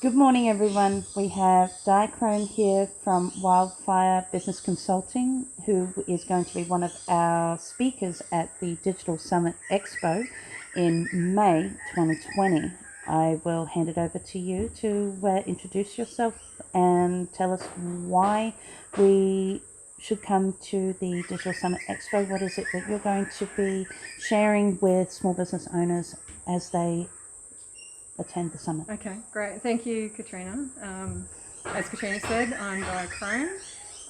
Good morning, everyone. We have Krome here from Wildfire Business Consulting, who is going to be one of our speakers at the Digital Summit Expo in May 2020. I will hand it over to you to introduce yourself and tell us why we should come to the Digital Summit Expo. What is it that you're going to be sharing with small business owners as they attend the summit? Okay, great. Thank you, Katrina. As Katrina said, I'm Di Krome.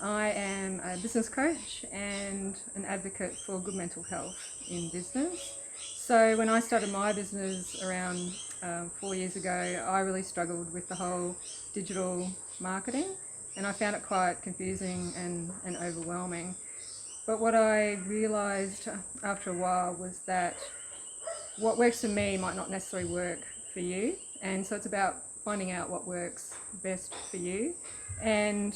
I am a business coach and an advocate for good mental health in business. So when I started my business around 4 years ago, I really struggled with the whole digital marketing, and I found it quite confusing and overwhelming. But what I realised after a while was that what works for me might not necessarily work for you, and so it's about finding out what works best for you. And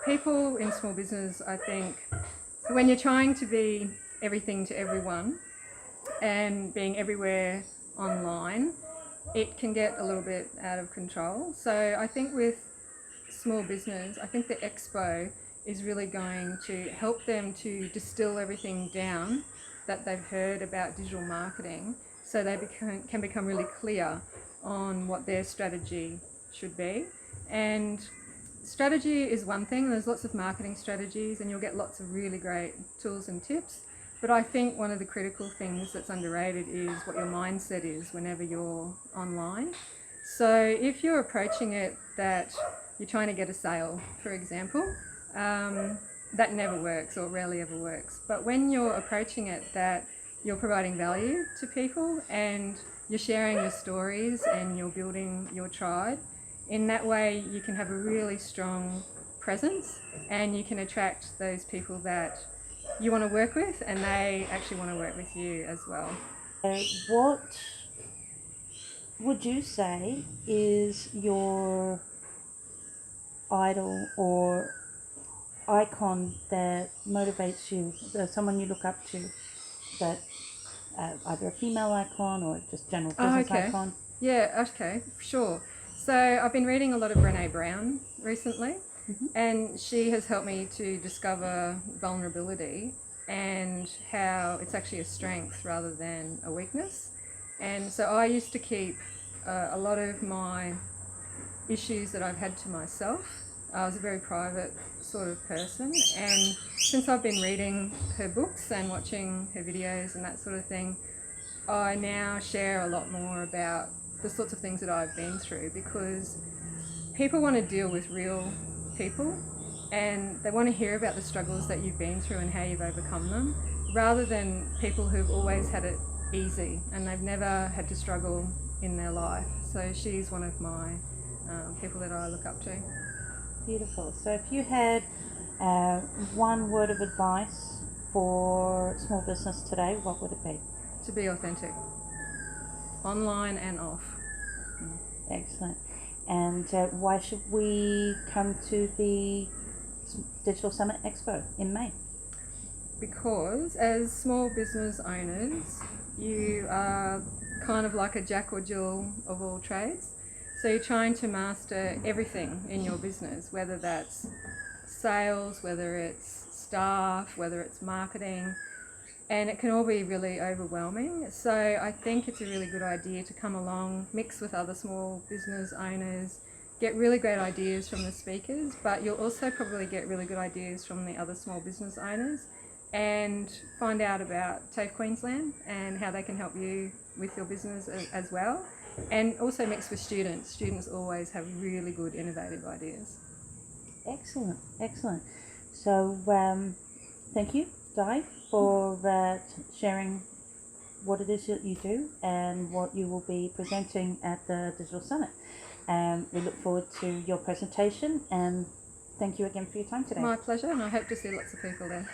people in small business, I think, when you're trying to be everything to everyone and being everywhere online, it can get a little bit out of control. So I think with small business, I think the Expo is really going to help them to distill everything down that they've heard about digital marketing, so they can become really clear on what their strategy should be. And strategy is one thing. There's lots of marketing strategies and you'll get lots of really great tools and tips. But I think one of the critical things that's underrated is what your mindset is whenever you're online. So if you're approaching it that you're trying to get a sale, for example, that never works or rarely ever works. But when you're approaching it that you're providing value to people and you're sharing your stories and you're building your tribe, in that way you can have a really strong presence and you can attract those people that you want to work with, and they actually want to work with you as well. What would you say is your idol or icon that motivates you, someone you look up to, that either a female icon or just general business icon? Yeah, okay, sure. So I've been reading a lot of Brené Brown recently, and she has helped me to discover vulnerability and how it's actually a strength rather than a weakness. And so I used to keep a lot of my issues that I've had to myself. I was a very private sort of person, and since I've been reading her books and watching her videos and that sort of thing, I now share a lot more about the sorts of things that I've been through, because people want to deal with real people and they want to hear about the struggles that you've been through and how you've overcome them, rather than people who've always had it easy and they've never had to struggle in their life. So she's one of my people that I look up to. Beautiful. So if you had one word of advice for small business today, what would it be? To be authentic, online and off. Excellent. And why should we come to the Digital Summit Expo in May? Because as small business owners, you are kind of like a jack or jill of all trades. So you're trying to master everything in your business, whether that's sales, whether it's staff, whether it's marketing, and it can all be really overwhelming. So I think it's a really good idea to come along, mix with other small business owners, get really great ideas from the speakers, but you'll also probably get really good ideas from the other small business owners, and find out about TAFE Queensland and how they can help you with your business as well. And also mix with students. Students always have really good innovative ideas. Excellent, excellent. So thank you, Di, for sharing what it is that you do and what you will be presenting at the Digital Summit. We look forward to your presentation, and thank you again for your time today. My pleasure, and I hope to see lots of people there.